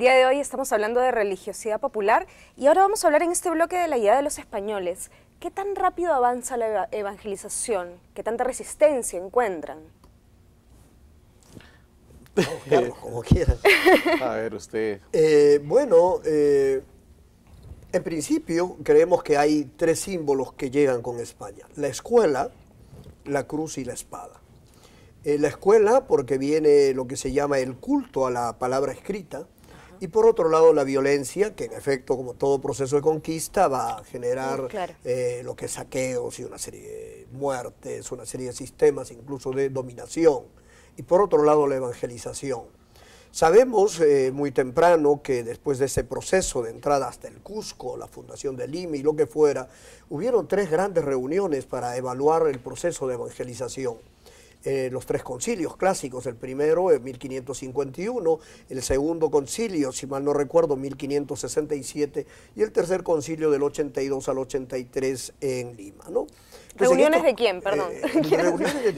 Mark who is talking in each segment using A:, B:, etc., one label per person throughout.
A: El día de hoy estamos hablando de religiosidad popular y ahora vamos a hablar en este bloque de la llegada de los españoles. ¿Qué tan rápido avanza la evangelización? ¿Qué tanta resistencia encuentran?
B: Carlos, como quieras.
C: A ver, usted.
B: En principio creemos que hay tres símbolos que llegan con España: la escuela, la cruz y la espada. La escuela, porque viene lo que se llama el culto a la palabra escrita, y por otro lado la violencia, que en efecto, como todo proceso de conquista, va a generar lo que es saqueos y una serie de muertes, una serie de sistemas incluso de dominación. Y por otro lado la evangelización. Sabemos muy temprano que después de ese proceso de entrada hasta el Cusco, la fundación de Lima y lo que fuera, hubieron tres grandes reuniones para evaluar el proceso de evangelización. Los tres concilios clásicos, el primero en 1551, el segundo concilio, si mal no recuerdo, 1567, y el tercer concilio del 82 al 83 en Lima, ¿no? Entonces,
A: ¿Reuniones de quién, perdón?
B: Reuniones de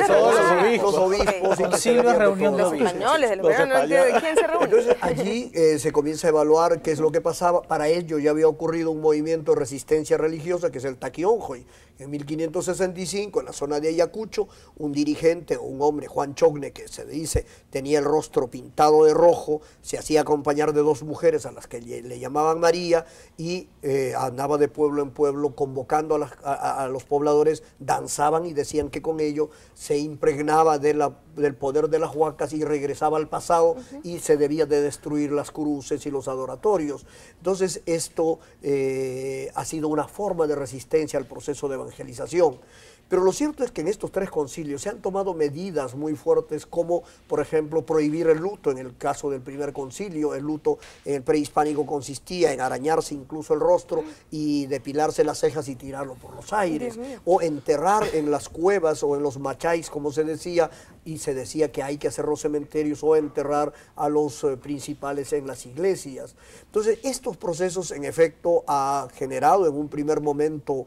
B: todos los
A: obispos.
D: Concilio, reunión de
A: los españoles, de los españoles, ¿de quién se reúne?
B: Entonces allí se comienza a evaluar qué es lo que pasaba. Para ello ya había ocurrido un movimiento de resistencia religiosa, que es el Taquionjoy. En 1565, en la zona de Ayacucho, un dirigente, un hombre, Juan Chogne, que se dice tenía el rostro pintado de rojo, se hacía acompañar de dos mujeres a las que le llamaban María, y andaba de pueblo en pueblo convocando a los pobladores, danzaban y decían que con ello se impregnaba del poder de las huacas y regresaba al pasado, y se debía de destruir las cruces y los adoratorios. Entonces esto ha sido una forma de resistencia al proceso de evangelización. Pero lo cierto es que en estos tres concilios se han tomado medidas muy fuertes, como por ejemplo prohibir el luto. En el caso del primer concilio, el luto en el prehispánico consistía en arañarse incluso el rostro y depilarse las cejas y tirarlo por los aires, o enterrar en las cuevas o en los macháis, como se decía, y se decía que hay que hacer los cementerios o enterrar a los principales en las iglesias. Entonces estos procesos en efecto ha generado en un primer momento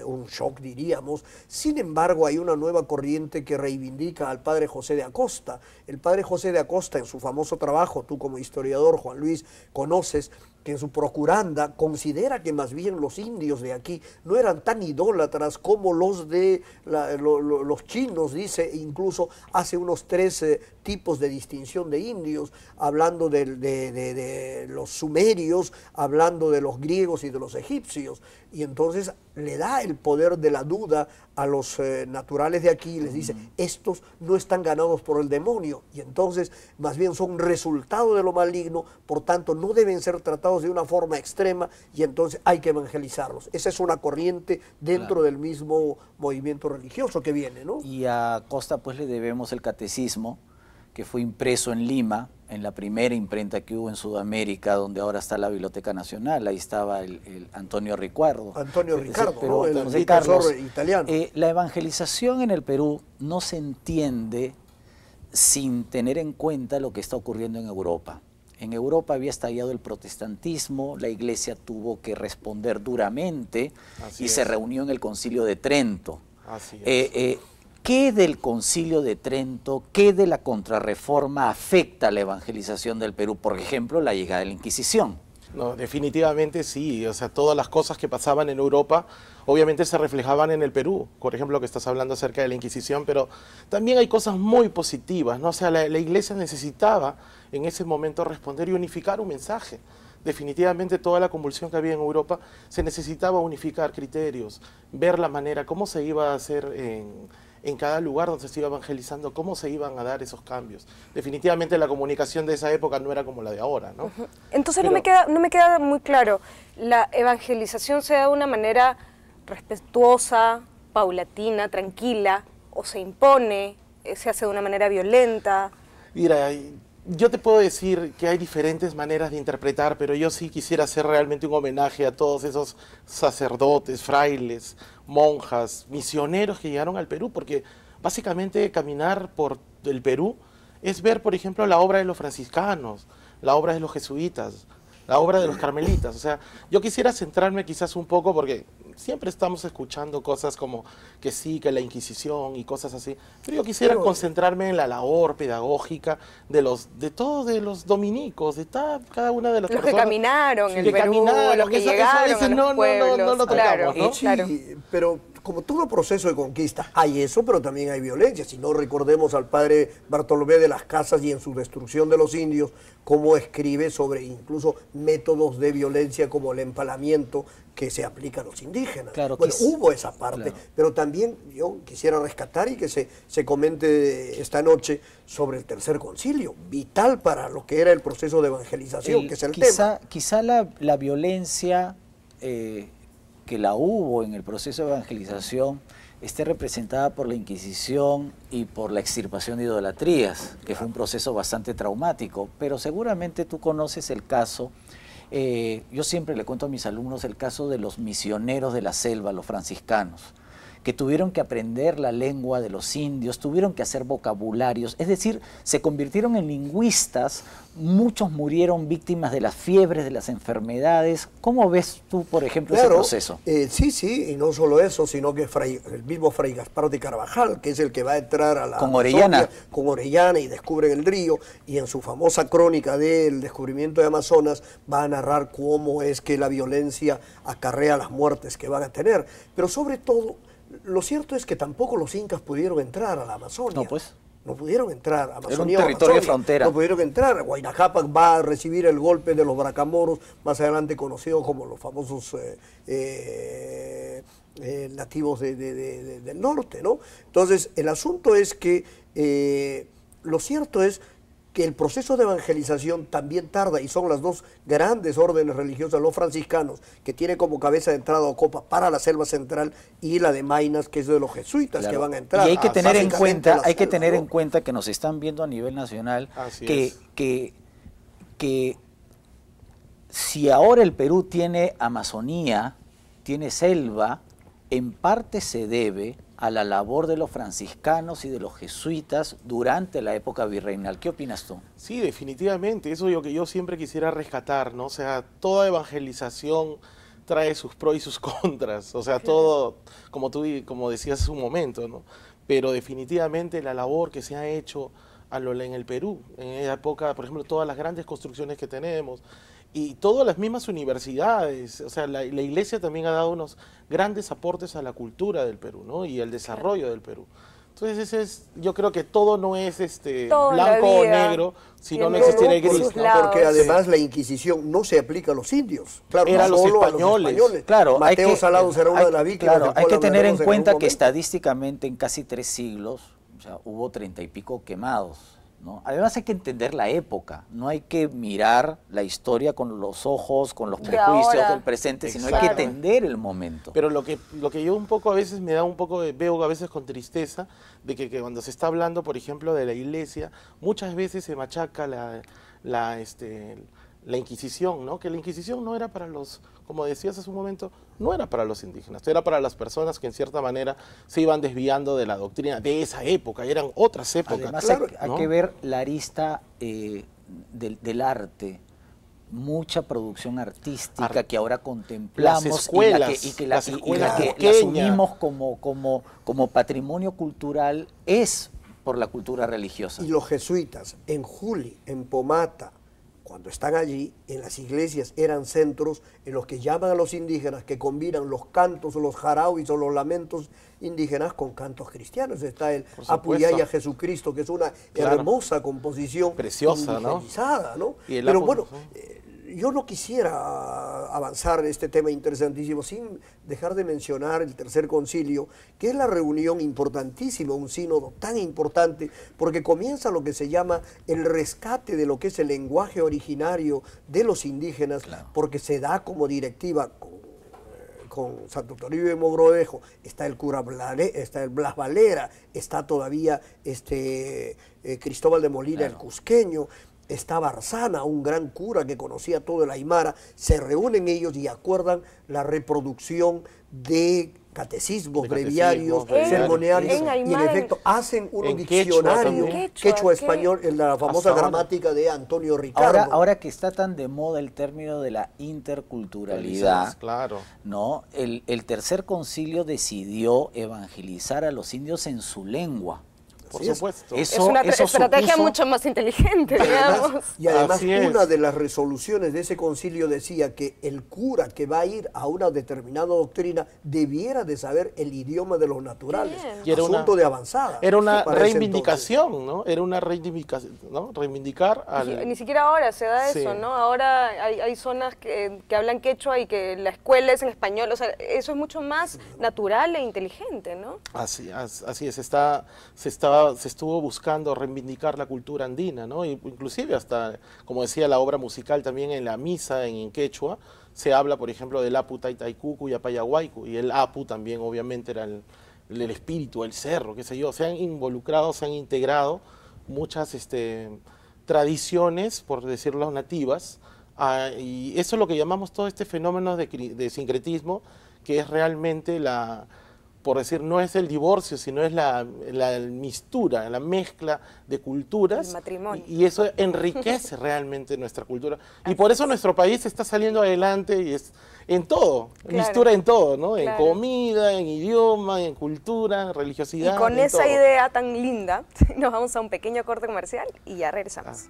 B: un shock, diríamos. Sin embargo, hay una nueva corriente que reivindica al padre José de Acosta. El padre José de Acosta, en su famoso trabajo, tú como historiador, Juan Luis, conoces que en su procuranda considera que más bien los indios de aquí no eran tan idólatras como los de los chinos, dice, incluso hace unos tres tipos de distinción de indios, hablando de los sumerios, hablando de los griegos y de los egipcios, y entonces le da el poder de la duda a los naturales de aquí y les dice, estos no están ganados por el demonio, y entonces más bien son resultado de lo maligno, por tanto no deben ser tratados de una forma extrema, y entonces hay que evangelizarlos. Esa es una corriente dentro del mismo movimiento religioso que viene, ¿no?
D: Y a Acosta pues le debemos el catecismo, que fue impreso en Lima, en la primera imprenta que hubo en Sudamérica, donde ahora está la Biblioteca Nacional. Ahí estaba el Antonio Ricardo.
B: Antonio Ricardo,
D: pero,
B: ¿no?
D: José Carlos,
B: italiano.
D: La evangelización en el Perú no se entiende sin tener en cuenta lo que está ocurriendo en Europa. En Europa había estallado el protestantismo, la Iglesia tuvo que responder duramente se reunió en el Concilio de Trento.
C: Así es.
D: ¿Qué del Concilio de Trento, qué de la Contrarreforma afecta a la evangelización del Perú? Por ejemplo, la llegada de la Inquisición.
C: No, definitivamente sí. O sea, todas las cosas que pasaban en Europa obviamente se reflejaban en el Perú. Por ejemplo, que estás hablando acerca de la Inquisición, pero también hay cosas muy positivas, ¿no? O sea, la Iglesia necesitaba en ese momento responder y unificar un mensaje. Definitivamente toda la convulsión que había en Europa se necesitaba unificar criterios, ver la manera, cómo se iba a hacer en cada lugar donde se iba evangelizando, cómo se iban a dar esos cambios. Definitivamente la comunicación de esa época no era como la de ahora, ¿no?
A: Entonces no me queda muy claro, ¿la evangelización se da de una manera respetuosa, paulatina, tranquila, o se impone, se hace de una manera violenta?
C: Mira, yo te puedo decir que hay diferentes maneras de interpretar, pero yo sí quisiera hacer realmente un homenaje a todos esos sacerdotes, frailes, monjas, misioneros que llegaron al Perú, porque básicamente caminar por el Perú es ver, por ejemplo, la obra de los franciscanos, la obra de los jesuitas, la obra de los carmelitas. O sea, yo quisiera centrarme quizás un poco, porque siempre estamos escuchando cosas como que sí, que la Inquisición y cosas así, pero yo quisiera concentrarme en la labor pedagógica de todos de los dominicos, de cada una de las
A: los
C: personas.
A: Que caminaron
C: Sí,
A: el
C: que
A: Perú,
C: caminaron,
A: los que
C: eso
A: llegaron
C: a veces
A: a los
C: no
A: pueblos.
C: lo tocamos,
A: Claro,
C: ¿no?
B: Sí,
A: claro.
B: pero como todo proceso de conquista, hay eso, pero también hay violencia. Si no, recordemos al padre Bartolomé de las Casas y en su destrucción de los indios, cómo escribe sobre incluso métodos de violencia como el empalamiento que se aplica a los indígenas.
D: Claro,
B: bueno, hubo esa parte,
D: claro.
B: pero también yo quisiera rescatar y que se comente esta noche sobre el Tercer Concilio, vital para lo que era el proceso de evangelización, que es el tema.
D: Quizá la violencia que la hubo en el proceso de evangelización esté representada por la Inquisición y por la extirpación de idolatrías, que fue un proceso bastante traumático, pero seguramente tú conoces el caso. Yo siempre le cuento a mis alumnos el caso de los misioneros de la selva, los franciscanos, que tuvieron que aprender la lengua de los indios, tuvieron que hacer vocabularios, es decir, se convirtieron en lingüistas, muchos murieron víctimas de las fiebres, de las enfermedades. ¿Cómo ves tú, por ejemplo, ese proceso?
B: Sí, y no solo eso, sino que el mismo Fray Gaspar de Carvajal, que es el que va a entrar a la
D: con Orellana.
B: Con Orellana y descubren el río, y en su famosa crónica del descubrimiento de Amazonas va a narrar cómo es que la violencia acarrea las muertes que van a tener. Pero sobre todo, lo cierto es que tampoco los incas pudieron entrar a la Amazonia.
D: No, pues.
B: No pudieron entrar a Amazonia.
D: Era un territorio de frontera.
B: No pudieron entrar. Huayna Cápac va a recibir el golpe de los bracamoros, más adelante conocidos como los famosos nativos del norte, ¿no? Entonces, el asunto es que lo cierto es que el proceso de evangelización también tarda, y son las dos grandes órdenes religiosas, los franciscanos, que tiene como cabeza de entrada Ocopa para la selva central, y la de Maynas, que es de los jesuitas,
D: Claro.
B: que van a entrar.
D: Y hay que tener en
B: básicamente
D: cuenta,
B: a la selva, ¿no?
D: en cuenta que nos están viendo a nivel nacional que si ahora el Perú tiene Amazonía, tiene selva, en parte se debe a la labor de los franciscanos y de los jesuitas durante la época virreinal. ¿Qué opinas tú?
C: Sí, definitivamente, eso es lo que yo siempre quisiera rescatar, ¿no? O sea, toda evangelización trae sus pros y sus contras, o sea, todo, como decías hace un momento, ¿no? Pero definitivamente la labor que se ha hecho en el Perú, en la época, por ejemplo, todas las grandes construcciones que tenemos, y todas las mismas universidades, o sea, la Iglesia también ha dado unos grandes aportes a la cultura del Perú, ¿no? Y el desarrollo del Perú. Entonces, yo creo que todo no es
A: Todo
C: blanco o negro, sino no existiera el gris, ¿no?
B: Porque además la Inquisición no se aplica a los indios, claro,
C: Era
B: no
C: los
B: solo
C: españoles.
B: a los españoles.
D: Claro,
B: Mateo Salado será una de las víctimas.
D: Claro,
B: del
D: hay
B: cual
D: que tener en
B: hablaremos
D: cuenta
B: algún
D: que
B: momento.
D: estadísticamente en casi 3 siglos, o sea, hubo 30 y pico quemados, ¿no? Además hay que entender la época, no hay que mirar la historia con los ojos, con los
A: De
D: prejuicios
A: ahora.
D: del presente, sino hay
C: Exacto.
D: que entender el momento.
C: Pero lo que yo un poco a veces me da un poco veo a veces con tristeza de que cuando se está hablando, por ejemplo, de la Iglesia, muchas veces se machaca la Inquisición, ¿no? Que la Inquisición no era para los, como decías hace un momento, no era para los indígenas, era para las personas que en cierta manera se iban desviando de la doctrina de esa época, y eran otras épocas.
D: Además
B: claro,
D: hay
C: ¿no?
D: que ver la arista del arte, mucha producción artística que ahora contemplamos
C: Las escuelas,
D: y que
C: las
D: la
C: escuelas
D: la asumimos
C: pequeñas.
D: como patrimonio cultural es por la cultura religiosa.
B: Y los jesuitas en Juli, en Pomata, cuando están allí, en las iglesias eran centros en los que llaman a los indígenas, que combinan los cantos o los jarauis o los lamentos indígenas con cantos cristianos. Está el
C: Por supuesto.
B: Apuyaya Jesucristo, que es una
C: Claro.
B: hermosa composición
C: Preciosa, ¿no?
B: indigenizada, ¿no?
C: Y el
B: Pero
C: Apus,
B: bueno,
C: ¿no?
B: yo no quisiera avanzar este tema interesantísimo sin dejar de mencionar el Tercer Concilio, que es la reunión importantísima, un sínodo tan importante, porque comienza lo que se llama el rescate de lo que es el lenguaje originario de los indígenas,
D: Claro.
B: porque se da como directiva con Santo Toribio de Mogrovejo, está el cura está el Blas Valera, está todavía Cristóbal de Molina,
D: Claro.
B: el cusqueño, está Barzana, un gran cura que conocía todo el Aymara. Se reúnen ellos y acuerdan la reproducción de catecismos,
C: De
B: breviarios,
C: catecismos,
B: ceremoniarios,
A: en
B: y en
A: Aymara,
B: efecto hacen un
C: en
B: diccionario
C: quechua
B: quechua,
A: también.
B: español, en la famosa
C: Hasta ahora.
B: gramática de Antonio Ricardo.
D: Ahora que está tan de moda el término de la interculturalidad,
C: Claro.
D: ¿no? El tercer concilio decidió evangelizar a los indios en su lengua.
C: Por
B: Así es.
C: supuesto.
A: Es una
D: Eso
A: estrategia
D: supuso-
A: mucho más inteligente, digamos.
B: Y además
C: Así es.
B: una de las resoluciones de ese concilio decía que el cura que va a ir a una determinada doctrina debiera de saber el idioma de los naturales.
A: Bien.
C: Y era
B: Asunto
C: una-
B: de avanzada.
C: Era una
B: para ese
C: reivindicación, ¿no? Era una reivindicación, ¿no? Reivindicar al...
A: Ni siquiera ahora se da
C: Sí.
A: eso, ¿no? Ahora hay zonas que hablan quechua y que la escuela es en español, o sea, eso es mucho más natural e inteligente, ¿no?
C: Así es, se estuvo buscando reivindicar la cultura andina, ¿no? Inclusive hasta, como decía la obra musical también en la misa en quechua, se habla, por ejemplo, del Apu Taitaicucu y Apayahuaycu, y el Apu también obviamente era el espíritu, el cerro, qué sé yo. Se han involucrado, se han integrado muchas tradiciones, por decirlo nativas, y eso es lo que llamamos todo este fenómeno de sincretismo, que es realmente por decir, no es el divorcio, sino es la mistura, la mezcla de culturas.
A: El matrimonio.
C: Y eso enriquece realmente nuestra cultura. Y por eso nuestro país está saliendo adelante y es en todo,
A: Claro.
C: mistura en todo, ¿no? En
A: Claro.
C: comida, en idioma, en cultura, en religiosidad.
A: Y con
C: en
A: esa
C: todo.
A: idea tan linda, nos vamos a un pequeño corte comercial y ya regresamos.